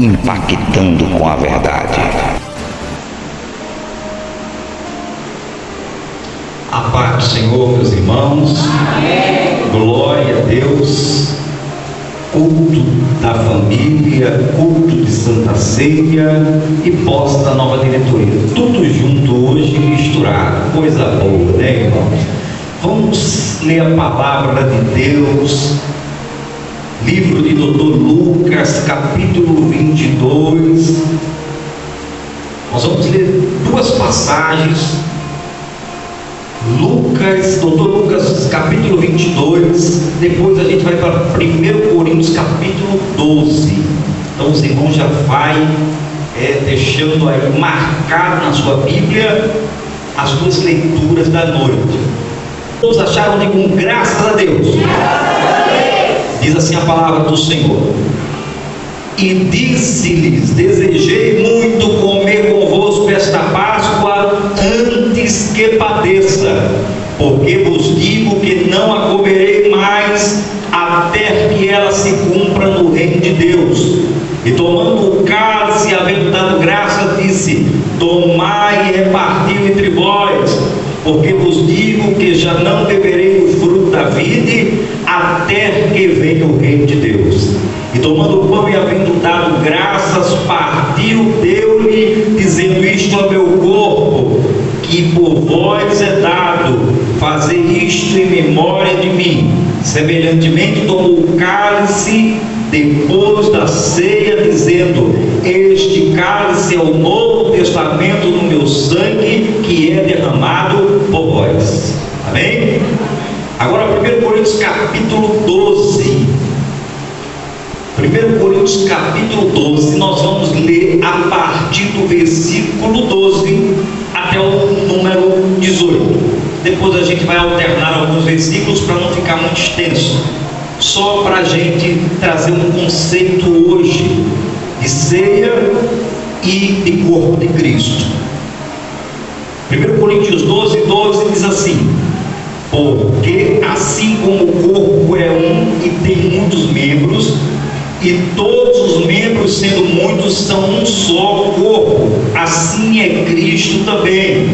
impactando com a verdade. A paz do Senhor, meus irmãos. Amém. Glória a Deus. Culto da família, culto de Santa Ceia e posse da nova diretoria. Tudo junto hoje, misturado. Coisa boa, né, irmãos? Vamos ler a palavra de Deus. Livro de Dr. Lucas, capítulo 22. Nós vamos ler duas passagens. Dr. Lucas, capítulo 22. Depois a gente vai para 1 Coríntios, capítulo 12. Então os irmãos já vai deixando aí marcado na sua Bíblia as duas leituras da noite. Todos acharam? Digam graças a Deus. Diz assim a palavra do Senhor: e disse-lhes: desejei muito comer convosco esta Páscoa antes que padeça, porque vos digo que não a comerei mais até que ela se cumpra no reino de Deus. E tomando o cálice e havendo dado graça, disse: tomai e repartiu entre vós, porque vos digo que já não beberei o fruto da vide até que venha o reino de Deus. E tomando o pão e havendo dado graças, partiu, deu-lhe, dizendo: isto é meu corpo, que por vós é dado, fazer isto em memória de mim. Semelhantemente tomou o cálice depois da ceia, dizendo: este cálice é o novo testamento no meu sangue, que é derramado por vós. Amém? Agora 1 Coríntios capítulo 12. 1 Coríntios capítulo 12, nós vamos ler a partir do versículo 12 até o número 18. Depois a gente vai alternar alguns versículos para não ficar muito extenso, só para a gente trazer um conceito hoje de ceia e de corpo de Cristo. 1 Coríntios 12, 12 diz assim: porque assim como o corpo é um e tem muitos membros, e todos os membros, sendo muitos, são um só corpo, assim é Cristo também.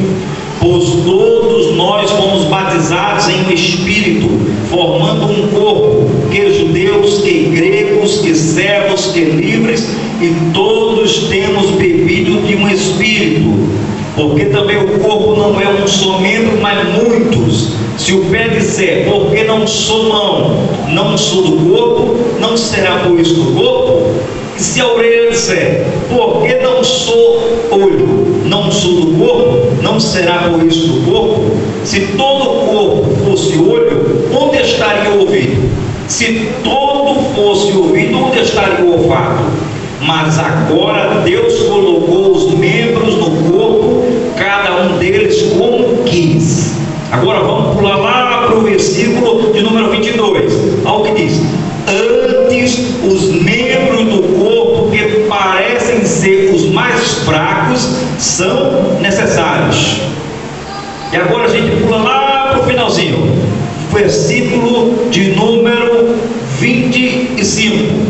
Pois todos nós fomos batizados em um Espírito, formando um corpo, que judeus, que gregos, que servos, que livres, e todos temos bebido de um Espírito. Porque também o corpo não é um só membro, mas muitos. Se o pé disser: porque não sou mão, não sou do corpo, não será por isso do corpo? E se a orelha disser: porque não sou olho, não sou do corpo, não será por isso do corpo? Se todo o corpo fosse olho, onde estaria o ouvido? Se todo fosse ouvido, onde estaria o olfato? Mas agora Deus colocou os membros no corpo, cada um deles como quis. Agora vamos pular lá para o versículo de número 22. Olha o que diz: antes os membros do corpo que parecem ser os mais fracos são necessários. E agora a gente pula lá para o finalzinho, versículo de número 25.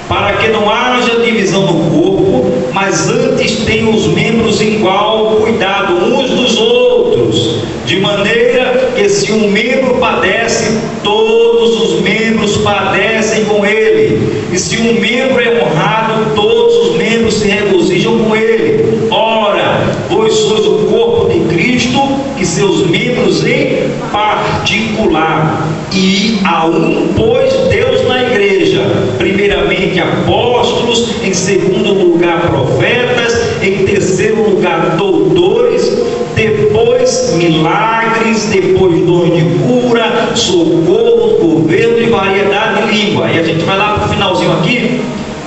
Para que não haja divisão no corpo, mas antes tenham os membros igual cuidado uns dos outros, de maneira que se um membro padece, todos os membros padecem com ele, e se um membro é honrado, todos os membros se regozijam com ele. Ora, vós sois o corpo de Cristo, e seus membros em particular, e a um pôs Deus na igreja, primeiramente apóstolos, em segundo lugar profetas, em terceiro lugar doutores, depois milagres, depois dons de cura, socorro, governo e variedade de língua. E a gente vai lá para o finalzinho aqui,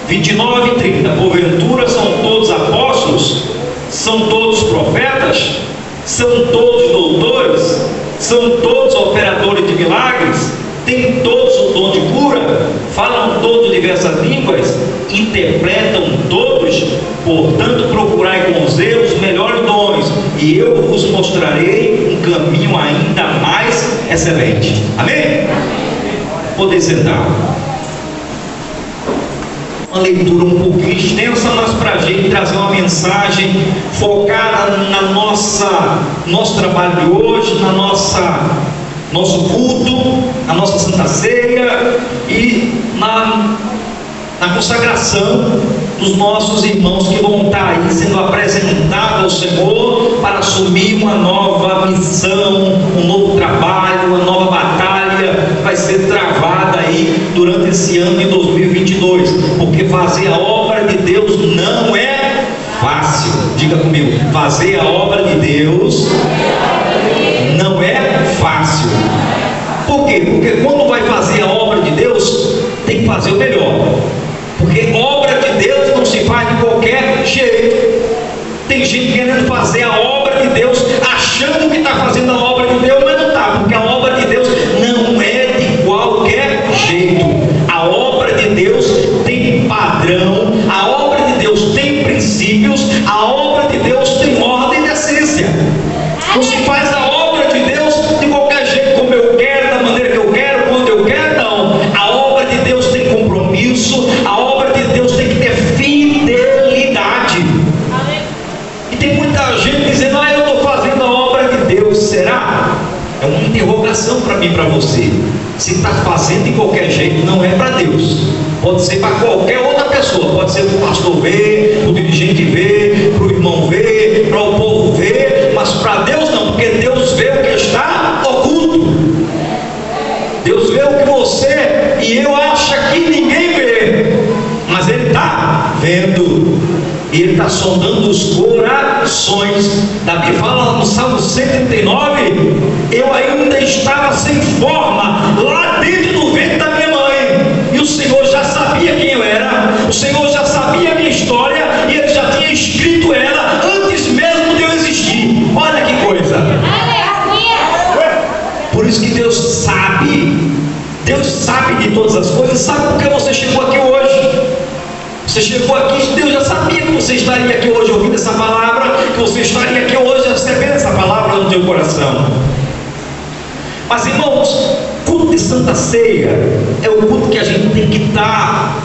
29 e 30. Porventura são todos apóstolos? São todos profetas? São todos doutores? São todos operadores de milagres? Têm todos o dom de cura? Falam todos diversas línguas? Interpretam todos? Portanto, procurai com zelo os melhores dons, e eu vos mostrarei um caminho ainda mais excelente. Amém? Poder sentar. uma leitura um pouquinho extensa, mas para a gente trazer uma mensagem focada na nosso trabalho de hoje, nosso culto, na nossa Santa Ceia e na consagração dos nossos irmãos que vão estar aí sendo apresentados ao Senhor para assumir uma nova missão, um novo trabalho, uma nova batalha que vai ser travada aí durante esse ano de 2022, porque fazer a obra de Deus não é fácil. Diga comigo, fazer a obra de Deus não é fácil. Por quê? Porque quando vai fazer a obra de Deus, tem que fazer o melhor. Porque obra de Deus não se faz de qualquer jeito. Tem gente querendo fazer a obra de Deus, achando que está fazendo a obra de Deus, mas não está, porque a obra de Deus não é de qualquer jeito. A obra de Deus tem padrão, a obra de Deus tem princípios, a obra de Deus tem ordem e decência. Não se faz a obra de Deus de qualquer jeito, como eu quero, da maneira que eu quero, quando eu quero, não. A obra de Deus tem compromisso, a obra de Deus tem que ter fidelidade. E tem muita gente dizendo, eu estou fazendo a obra de Deus. Será? É uma interrogação para mim e para você. Se está fazendo de qualquer jeito, não é para Deus. Pode ser para qualquer outra pessoa, pode ser para o pastor ver, para o dirigente ver, para o irmão ver, para o povo ver, mas para Deus não, porque Deus vê o que está oculto. Deus vê o que você e eu acho que ninguém vê, mas Ele está vendo, e Ele está sondando os corações. Davi fala no Salmo 139, eu ainda estava sem forma lá dentro do ventre da minha mãe, e o Senhor já sabia quem eu era, o Senhor já sabia a minha história, e Ele já tinha escrito ela antes mesmo de eu existir. Olha que coisa! Por isso que Deus sabe de todas as coisas, sabe porque você chegou aqui hoje. Você chegou aqui, Deus já sabia que você estaria aqui hoje ouvindo essa palavra, que você estaria aqui hoje recebendo essa palavra no teu coração. Mas irmãos, culto de Santa Ceia é o culto que a gente tem que estar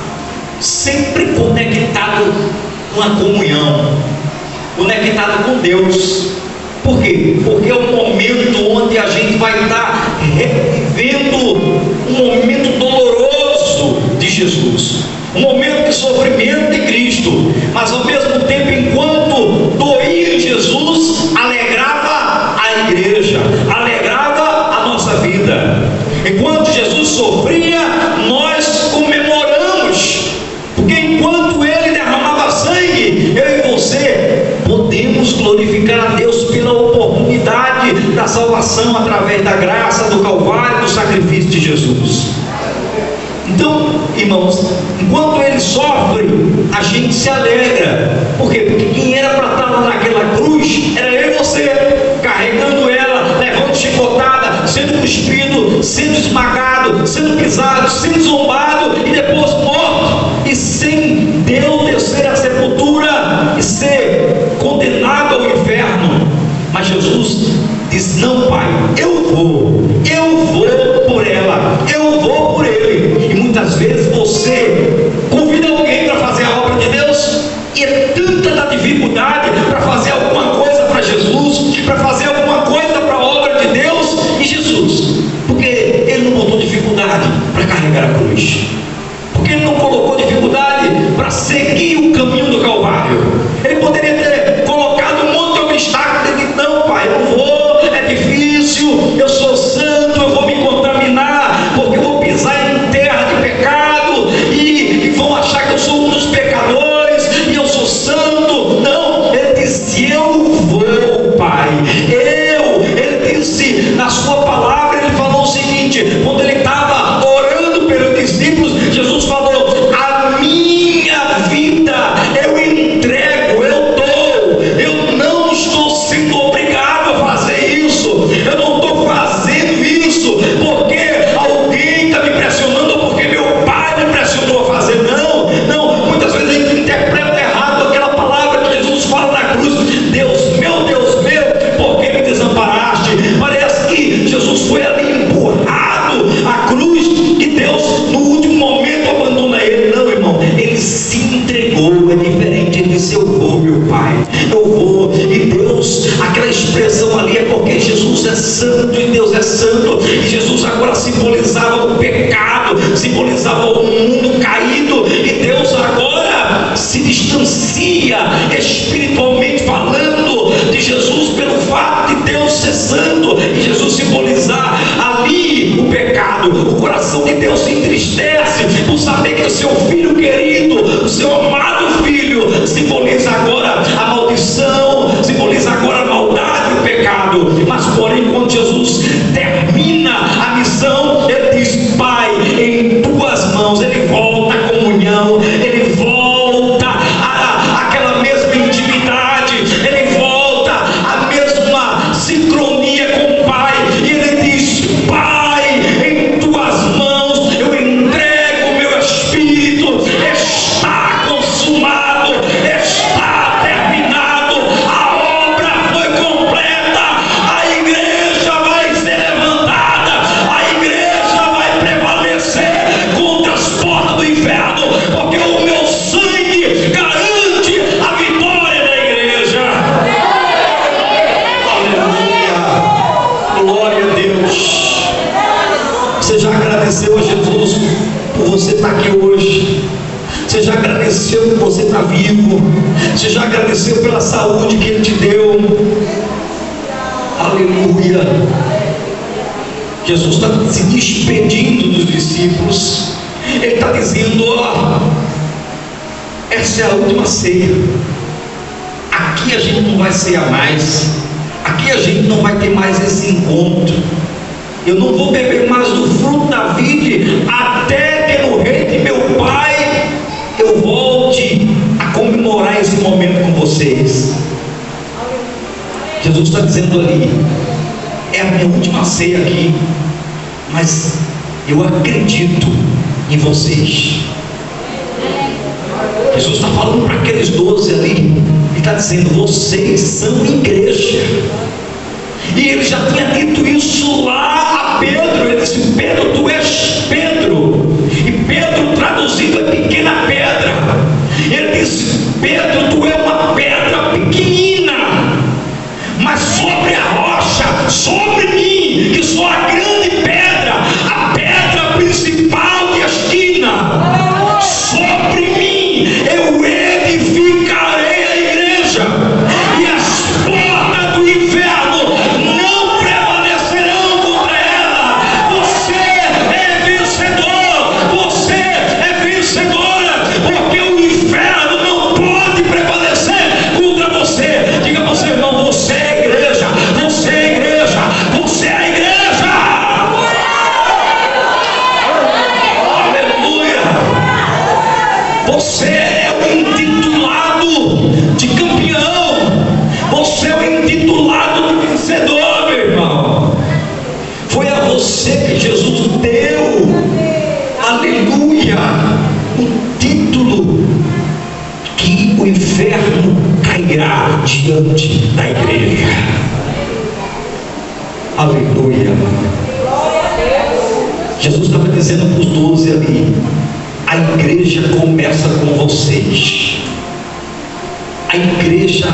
sempre conectado com a comunhão, conectado com Deus. Por quê? Porque é um momento onde a gente vai estar revivendo um momento doloroso de Jesus, um momento de sofrimento de Cristo, mas ao mesmo tempo, enquanto doía em Jesus, alegrava a igreja, alegrava a nossa vida. Enquanto Jesus sofria, nós comemoramos, porque enquanto Ele derramava sangue, eu e você podemos glorificar a Deus pela oportunidade da salvação através da graça do Calvário, do sacrifício de Jesus. Então, irmãos, enquanto Ele sofre, a gente se alegra. Por quê? Porque quem era para estar naquela cruz era eu e você, carregando ela, levando chicotada, sendo cuspido, sendo esmagado, sendo pisado, sendo zombado e depois morto, e sem Deus descer à sepultura e ser condenado ao inferno. Mas Jesus diz, não, Pai, eu vou por ela, eu vou por ele. E muitas vezes você convida alguém para fazer a obra de Deus, e é tanta da dificuldade para fazer alguma coisa para Jesus, para fazer alguma coisa para a obra de Deus e Jesus, porque Ele não botou dificuldade para carregar a cruz, porque Ele não colocou dificuldade para seguir o caminho do Calvário. Ele poderia ter colocado um monte de obstáculos e disse, não, Pai, eu não vou, é difícil, eu sou santo, eu vou me contaminar, porque eu vou pisar em terra de pecado, e Pai. Eu vou. E Deus, aquela expressão ali é porque Jesus é santo e Deus é santo. E Jesus agora simbolizava o pecado, simbolizava o mundo caído. E Deus agora se distancia espiritualmente falando de Jesus pelo fato de Deus ser santo e Jesus simbolizar ali o pecado. O coração de Deus se entristece por saber que o seu filho querido, o seu amado filho, simboliza agora a maldição, simboliza agora a maldade e o pecado. Mas porém, quando Jesus termina a missão, ele diz: Pai, em tuas mãos. Ele volta à comunhão, ele volta àquela mesma intimidade, ele volta à mesma sincronia com o Pai, e ele diz: Pai, em tuas mãos eu entrego o meu espírito. Está consumado, está terminado, a obra foi completa. A igreja vai ser levantada, a igreja vai prevalecer contra as portas do inferno, porque o meu sangue garante a vitória da igreja. Aleluia, glória a Deus. Você já agradeceu a Jesus por você estar aqui hoje? Você já agradeceu por você estar vivo? Você já agradeceu pela saúde que Ele te deu? Aleluia. Jesus está se despedindo dos discípulos. Ele está dizendo: ó, essa é a última ceia. Aqui a gente não vai cear mais. Aqui a gente não vai ter mais esse encontro. Eu não vou beber mais do fruto da vide até que no reino de meu Pai eu volte a comemorar esse momento com vocês. Jesus está dizendo ali: é a minha última ceia aqui, mas eu acredito em vocês. Jesus está falando para aqueles 12 ali, ele está dizendo: vocês são igreja. E ele já tinha dito isso lá a Pedro. Ele disse: Pedro, tu és Pedro. E Pedro traduzido é pequena pedra. Ele disse: Pedro, tu é uma pedra pequenina, mas sobre a rocha, sobre mim, que sou a grande pedra, a pedra principal de esquina, sobre mim eu edificarei a igreja, e as portas do inferno não prevalecerão contra ela. Você é vencedor, você é vencedora, porque o inferno não pode prevalecer contra você. Diga para o seu irmão: você é igreja, você é igreja, você é a igreja. Aleluia. Você é o intitulado de campeão, você é o intitulado de vencedor, meu irmão. Foi a você que Jesus deu, aleluia, o título que o inferno cairá diante da igreja. Aleluia. Jesus estava dizendo para os 12 ali: a igreja começa com vocês. A igreja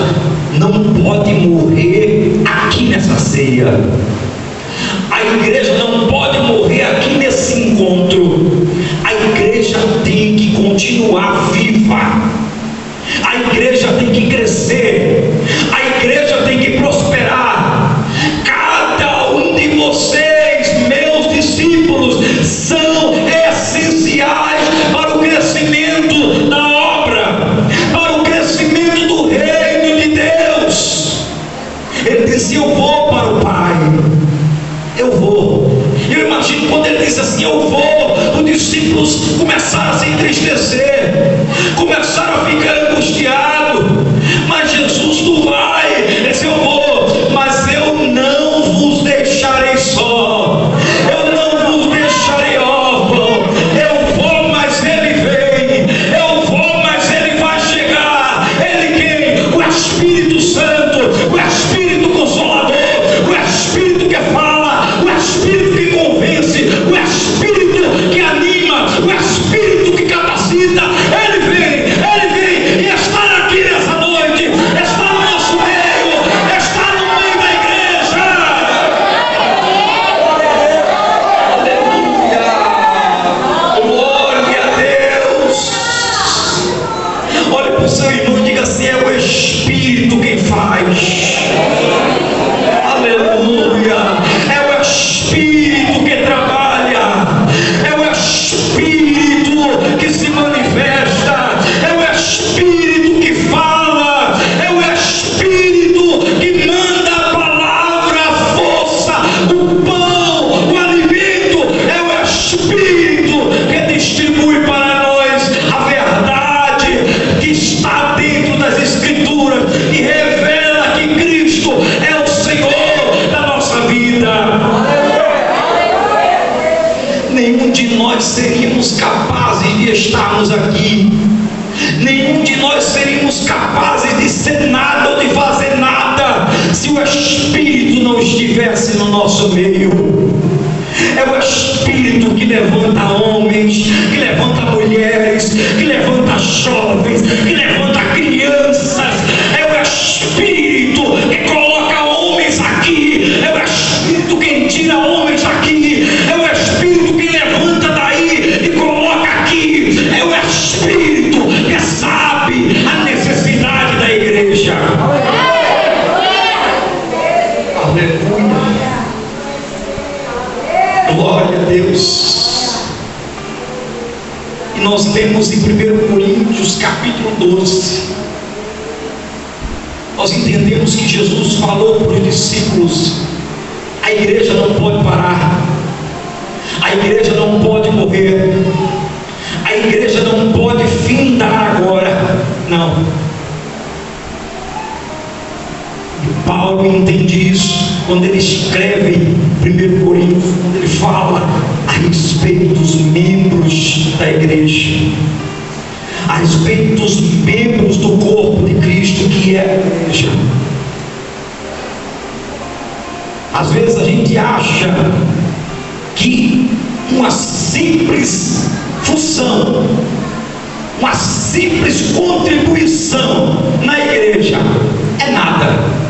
não pode morrer aqui nessa ceia. A igreja não pode morrer aqui nesse encontro. A igreja tem que continuar viva. A igreja tem que crescer. A igreja tem que prosperar. Cada um de vocês, meus discípulos, são essenciais para o crescimento da obra, para o crescimento do reino de Deus. Ele disse: eu vou para o Pai. Eu vou. Eu imagino quando ele disse assim: eu vou, os discípulos começaram a se entristecer, começaram a ficar angustiados. Mas Jesus, tu vai. Ele disse: eu vou, mas eu não vos deixarei só, eu não vos deixarei órfão. Eu vou, mas ele vem. Eu vou, mas ele vai chegar. Ele quem? O Espírito Santo, o Espírito Consolador, o Espírito que fala, o Espírito que convence, o Espírito que anima, o Espírito que capacita. Ele vem e estar aqui nessa noite de nós seríamos capazes de estarmos aqui. Nenhum de nós seríamos capazes de ser nada ou de fazer nada se o Espírito não estivesse no nosso meio. É o Espírito que levanta homens, que levanta mulheres, que levanta jovens, que levanta crianças. É o Espírito que coloca homens aqui. É o Espírito que tira homens aqui. É o Espírito que levanta daí e coloca aqui. É o Espírito que sabe a necessidade da igreja. Aleluia. Glória a Deus. E nós lemos em 1 Coríntios capítulo 12. Nós entendemos que Jesus falou para os discípulos: a igreja não pode parar, a igreja não pode morrer, a igreja não pode findar agora. Não. E Paulo entende isso quando ele escreve 1 Coríntios, quando ele fala a respeito dos membros da igreja, a respeito dos membros do corpo de Cristo, que é a igreja. Às vezes a gente acha que uma simples função, uma simples contribuição na igreja é nada.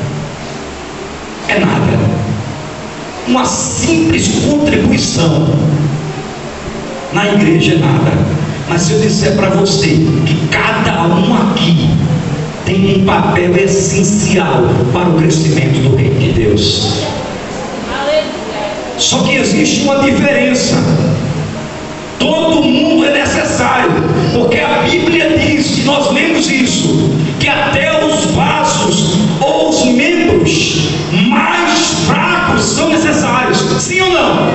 É nada. Uma simples contribuição na igreja é nada. Mas se eu disser para você que cada um aqui tem um papel essencial para o crescimento do reino de Deus. Só que existe uma diferença. Todo mundo é necessário, porque a Bíblia diz, e nós lemos isso, que até os vasos ou os membros mais fracos são necessários. Sim ou não?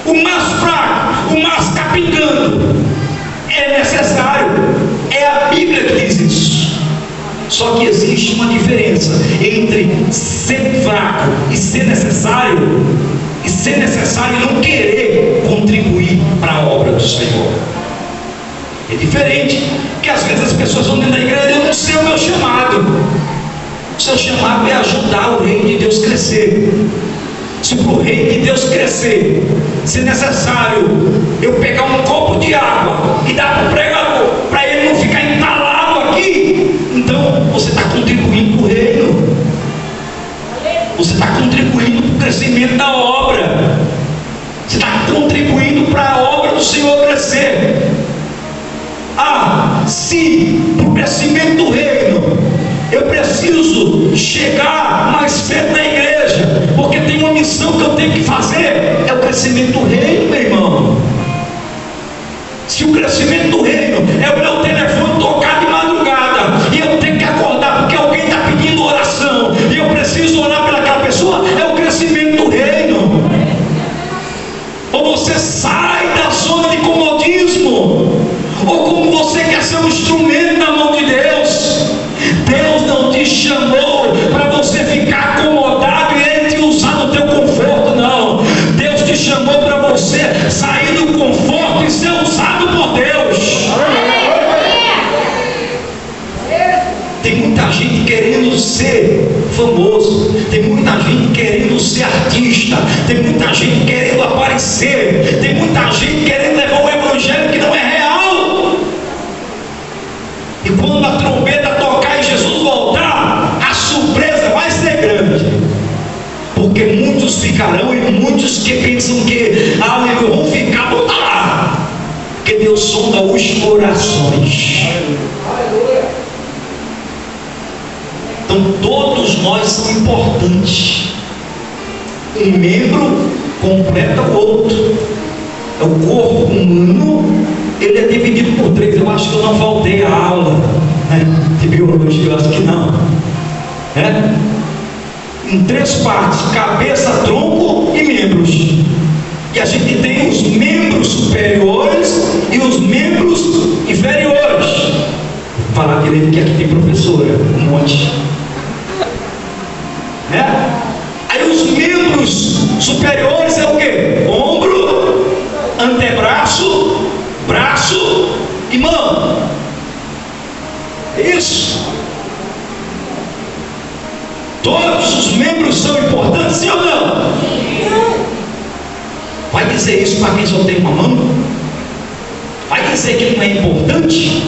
O mais fraco, o mais capingando é necessário. É a Bíblia que diz isso. Só que existe uma diferença entre ser fraco e ser necessário, e ser necessário e não querer contribuir para a obra do Senhor. É diferente, porque às vezes as pessoas vão dentro da igreja: eu não sei o meu chamado. O seu chamado é ajudar o reino de Deus crescer. Se para o reino de Deus crescer, se necessário eu pegar um copo de água e dar para o pregador, para ele não ficar entalado aqui, então você está contribuindo para o reino. Você está contribuindo para o crescimento da obra. Você está contribuindo para a obra do Senhor crescer. Se para o crescimento do reino eu preciso chegar mais perto da igreja, porque tem uma missão que eu tenho que fazer, é o crescimento do reino, meu irmão. Se o crescimento do reino é o meu telefone tocar de madrugada e eu tenho que acordar porque alguém está pedindo oração e eu preciso orar pelaquela pessoa, é o crescimento do reino. Ou você sai da zona de comodismo, ou como você quer ser um instrumento na mão de Deus. Deus não te chamou para você ficar acomodado e Ele te usar no teu conforto, não. Deus te chamou para você sair do conforto e ser usado por Deus. Tem muita gente querendo ser famoso, tem muita gente querendo ser artista, tem muita gente querendo aparecer, tem muita gente querendo levar o evangelho que não é real. E quando a trombeta tocar e Jesus voltar, a surpresa vai ser grande, porque muitos ficarão e muitos que pensam que vão ficar, vão lá, porque Deus sonda os corações. Então todos nós são importantes. Um membro completa o outro. É o corpo humano, ele é dividido por 3. Eu acho que eu não faltei a aula, né, de biologia, eu acho que não. Em 3 partes: cabeça, tronco e membros. E a gente tem os membros superiores e os membros inferiores. Vou falar direito que aqui tem professora, um monte. Aí os membros superiores é o quê? Ombro, importante, sim ou não? Vai dizer isso para quem só tem uma mão? Vai dizer que não é importante?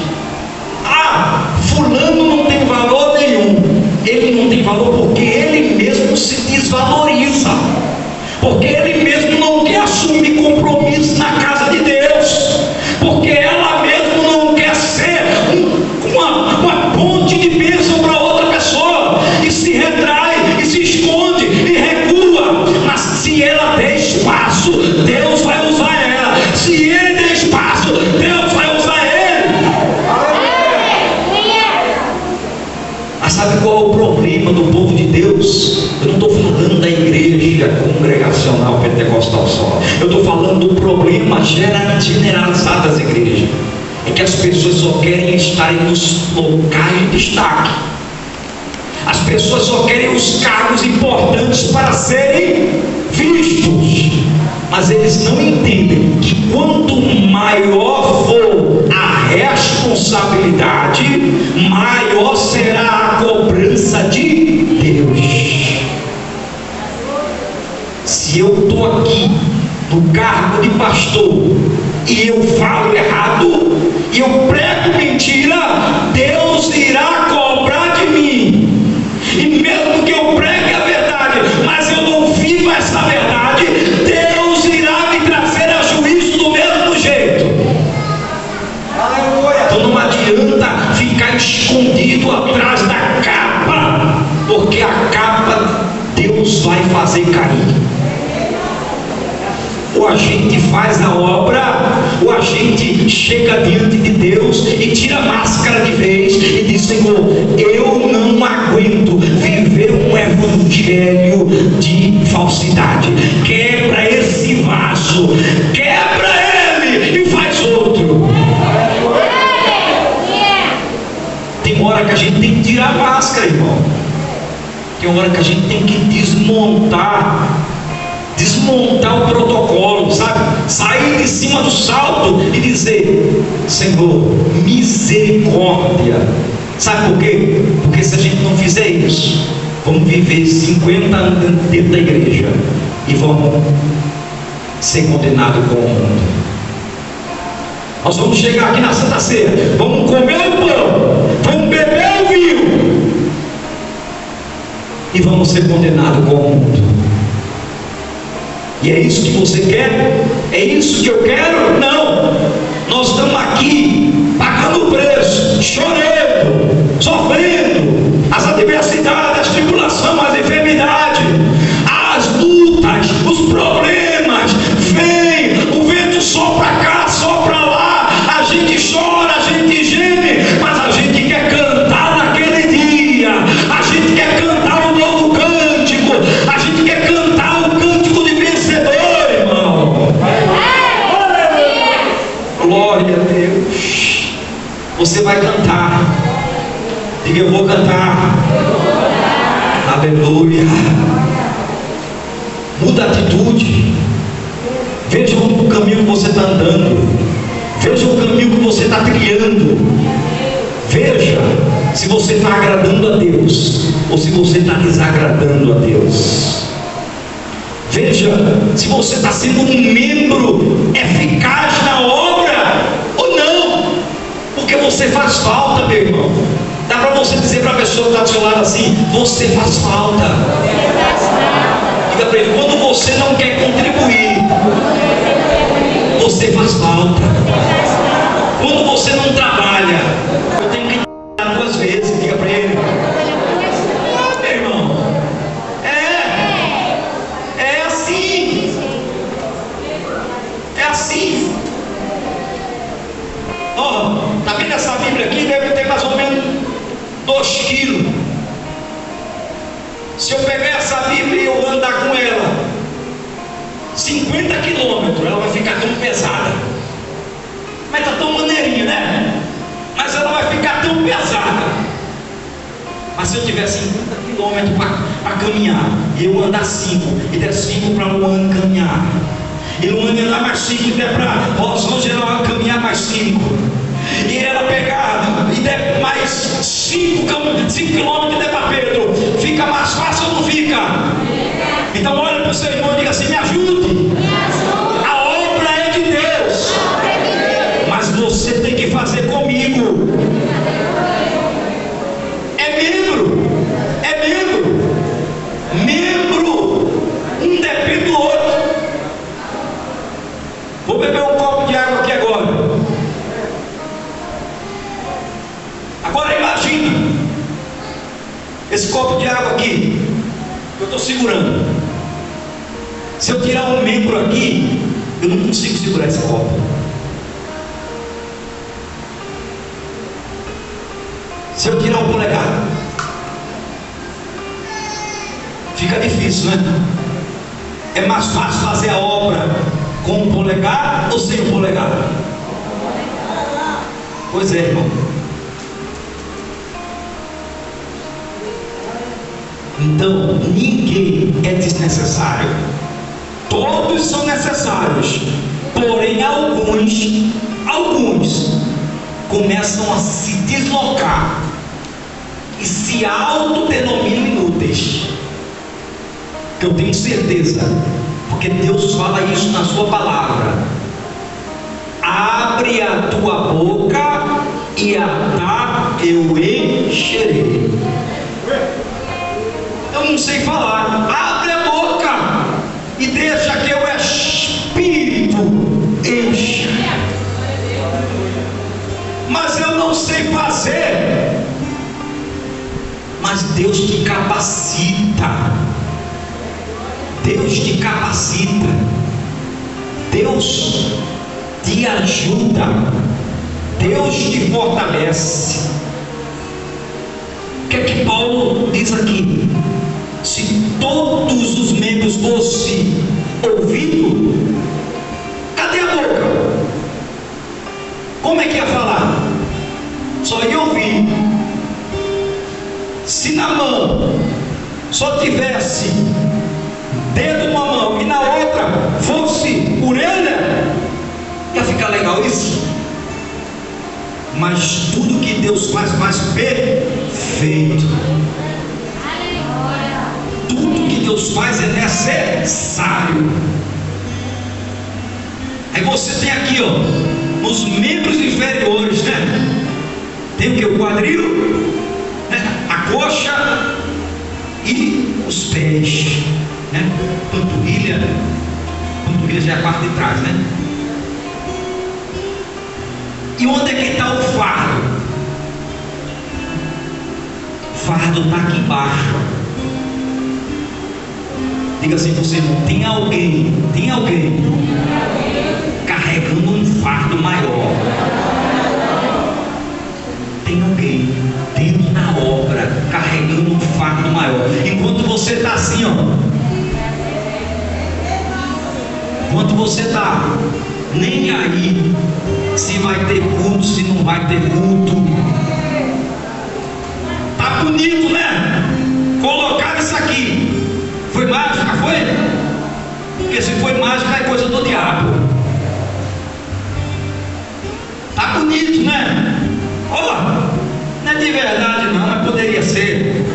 Ah, fulano não tem valor nenhum. Ele não tem valor porque ele mesmo se desvaloriza, porque ele mesmo não quer assumir compromisso na casa de Deus, porque ela mesmo não quer ser uma ponte de bênção para outra pessoa, e se retrai, e se esconde, e recua. Mas se ela der espaço, Deus vai usar ela. Se ele der espaço, Deus vai usar ele. Mas sabe qual é o problema do povo de Deus? Eu não estou falando da igreja congregacional pentecostal só. Eu estou falando do problema generalizado das igrejas. É que as pessoas só querem estar nos locais de destaque. As pessoas só querem os cargos importantes para serem vistos. Mas eles não entendem que quanto maior for a responsabilidade, maior será a cobrança de Deus. Se eu estou aqui no cargo de pastor e eu falo errado e eu prego mentira, Deus irá cobrar de mim. E mesmo que eu pregue a verdade, mas eu não vivo essa verdade, Deus irá me trazer a juízo do mesmo jeito. Então não adianta ficar escondido atrás da capa, porque a capa Deus vai fazer cair. Ou a gente faz a obra, ou a gente chega diante de Deus e tira a máscara de vez e diz: Senhor, eu não aguento viver um evangelho de falsidade. Quebra esse vaso, quebra ele e faz outro. Tem hora que a gente tem que tirar a máscara, irmão. Tem hora que a gente tem que desmontar o protocolo, sabe? Sair de cima do salto e dizer: Senhor, misericórdia. Sabe por quê? Porque se a gente não fizer isso, vamos viver 50 anos dentro da igreja e vamos ser condenados com o mundo. Nós vamos chegar aqui na Santa Ceia, vamos comer o pão, vamos beber o vinho e vamos ser condenados com o mundo. E é isso que você quer? É isso que eu quero? Não! Nós estamos aqui pagando o preço, chorando, sofrendo as adversidades, as tribulações, as enfermidades, as lutas, os problemas. Vem, o vento sopra cá, sopra lá, a gente chora, a gente geme, mas a gente quer cantar naquele dia, a gente quer cantar um novo cântico, a gente quer cantar o cântico de vencedor, irmão. Glória a Deus. Você vai cantar. Diga: eu vou cantar. Aleluia. Muda a atitude. Veja o caminho que você está andando. Veja o caminho que você está criando. Veja se você está agradando a Deus ou se você está desagradando a Deus. Veja se você está sendo um membro eficaz na obra ou não, porque você faz falta, meu irmão. Dá para você dizer para a pessoa que está do seu lado assim: você faz falta. Diga para ele: quando você não quer contribuir, você faz falta. Quando você não trabalha, eu tenho que trabalhar 2 vezes. Diga para ele. Meu irmão, é assim. É assim. Ó, tá vendo essa Bíblia aqui? Deve ter mais ou menos 2 quilos. Se eu pegar essa Bíblia e eu andar com ela 50 quilômetros, ela vai ficar tão pesada. Mas tá tão maneirinha, né? Mas ela vai ficar tão pesada. Mas se eu tiver 50 quilômetros para caminhar, e eu andar 5, e der 5 para Luana caminhar, e Luana andar mais 5, e der para Rosângela caminhar mais 5, e ela pegar e der mais 5 quilômetros e der para Pedro, fica mais fácil ou não fica? Então olha para o seu irmão e diga assim: me ajude. A obra é de Deus, mas você tem que fazer comigo. É membro. Um depende do outro. Vou beber um copo de água aqui agora. Agora imagina esse copo de água aqui que eu estou segurando. Se eu tirar um membro aqui, eu não consigo segurar esse copo. Se eu tirar o polegar, fica difícil, né? É mais fácil fazer a obra com o polegar ou sem o polegar? Pois é, irmão. Então, ninguém é desnecessário. Todos são necessários. Porém, alguns começam a se deslocar e se autodenominam inúteis. Que eu tenho certeza, porque Deus fala isso na sua palavra: abre a tua boca e a eu encherei. Eu não sei falar, abre a boca e deixa que o Espírito enche. Mas eu não sei fazer. Mas Deus te capacita. Deus te capacita. Deus te ajuda. Deus te fortalece. O que é que Paulo diz aqui? Se todos os membros fossem ouvidos, cadê a boca? Como é que ia falar? Só ia ouvir. Se na mão só tivesse dedo numa mão e na outra fosse orelha, ia ficar legal isso? Mas tudo que Deus faz perfeito. Tudo que Deus faz é necessário. Aí você tem aqui, ó, nos membros inferiores, né? Tem o que? O quadril, né? A coxa e os pés, né? Panturrilha já é a parte de trás, né? E onde é que está o fardo? O fardo está aqui embaixo. Diga assim para você, irmão: tem alguém carregando um fardo maior. Tem alguém dentro da obra carregando um fardo maior. Enquanto você está assim, ó, enquanto você está nem aí se vai ter culto, se não vai ter culto, tá bonito, né? Colocar isso aqui. Foi mágica, foi? Porque se foi mágica é coisa do diabo. Tá bonito, né? Ó, não é de verdade não, mas poderia ser.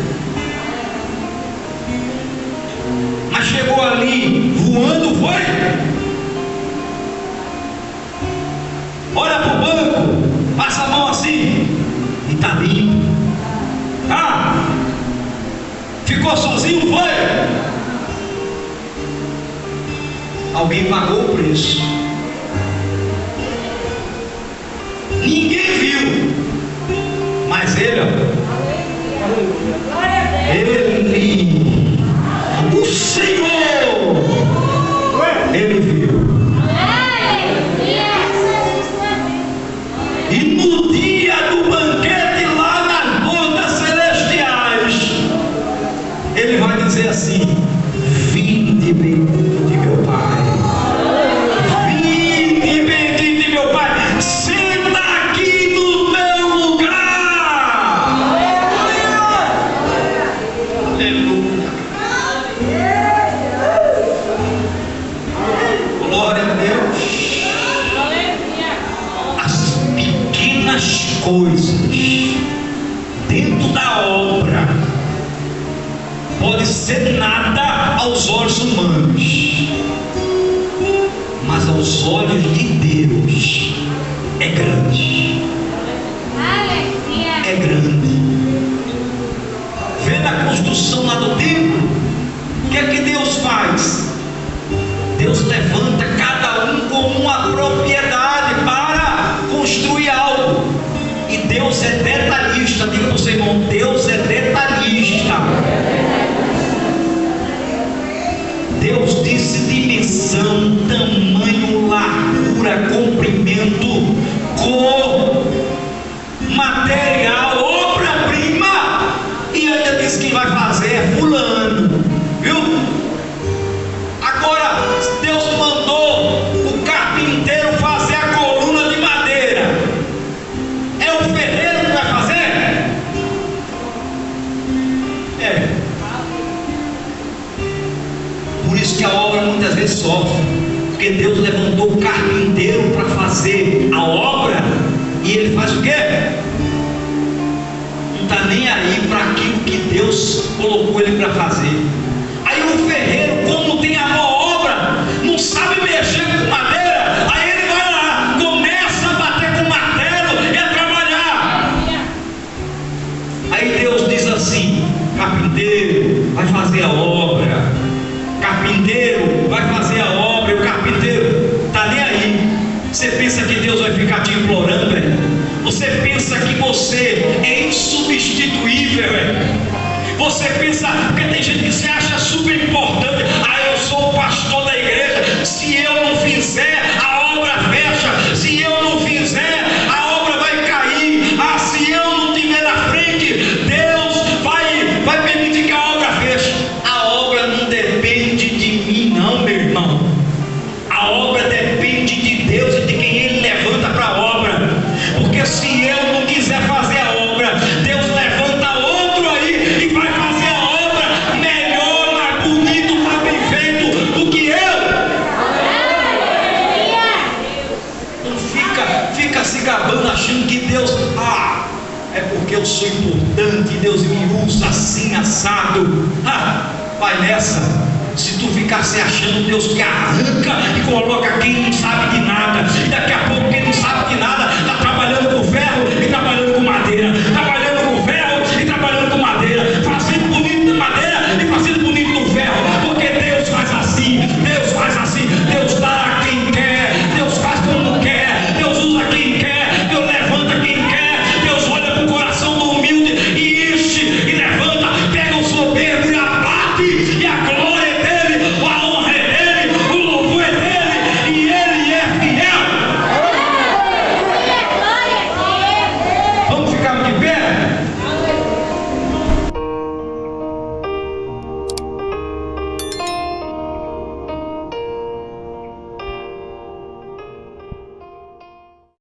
Mas chegou ali voando, foi? Olha pro banco, passa a mão assim e tá limpo. Ah, ficou sozinho, foi? Alguém pagou o preço. Ninguém viu, mas ele, o Senhor, ele viu. E no dia do banquete lá nas bodas celestiais, ele vai dizer assim: vinde bendito de meu Pai, vinde bendito de meu Pai, senta aqui no teu lugar. Aleluia. Glória a Deus. As coisas dentro da obra pode ser nada aos olhos Deus levanta cada um com uma propriedade para construir algo. E Deus é detalhista. Diga para o seu irmão: Deus é detalhista. Deus disse dimensão, tamanho, largura, comprimento, cor, material, obra-prima. E ainda diz que vai fazer é fulano, viu? Agora, Deus mandou o carpinteiro fazer a coluna de madeira. É o ferreiro que vai fazer? É. Por isso que a obra muitas vezes sofre, porque Deus levantou o carpinteiro para fazer a obra, e ele faz o quê? Não está nem aí para aquilo que Deus colocou ele para fazer. Aí o ferreiro, como tem a maior obra, não sabe mexer com madeira, aí ele vai lá, começa a bater com martelo e a trabalhar. Aí Deus diz assim: carpinteiro, vai fazer a obra. Carpinteiro, vai fazer a obra. E o carpinteiro está nem aí. Você pensa que Deus vai ficar te implorando, é? Você pensa que você é insubstituível, é? Você pensa, porque tem gente que se acha super importante. Ah, eu sou o pastor da igreja, se eu não fizer, a obra fecha. Se eu não fizer, a obra vai cair. Ah, se eu não estiver na frente, Deus vai permitir que a obra feche. A obra não depende de mim não, meu irmão. A obra depende de Deus e de quem Ele levanta para a obra. Porque se eu não quiser fazer a obra, Deus levanta outro aí e vai fazer a obra melhor, mais bonito, mais bem feito do que eu. Então fica se gabando achando que Deus, é porque eu sou importante, Deus me usa assim, assado. Vai nessa. Se tu ficar se achando, Deus te arranca e coloca quem não sabe de nada. E daqui a pouco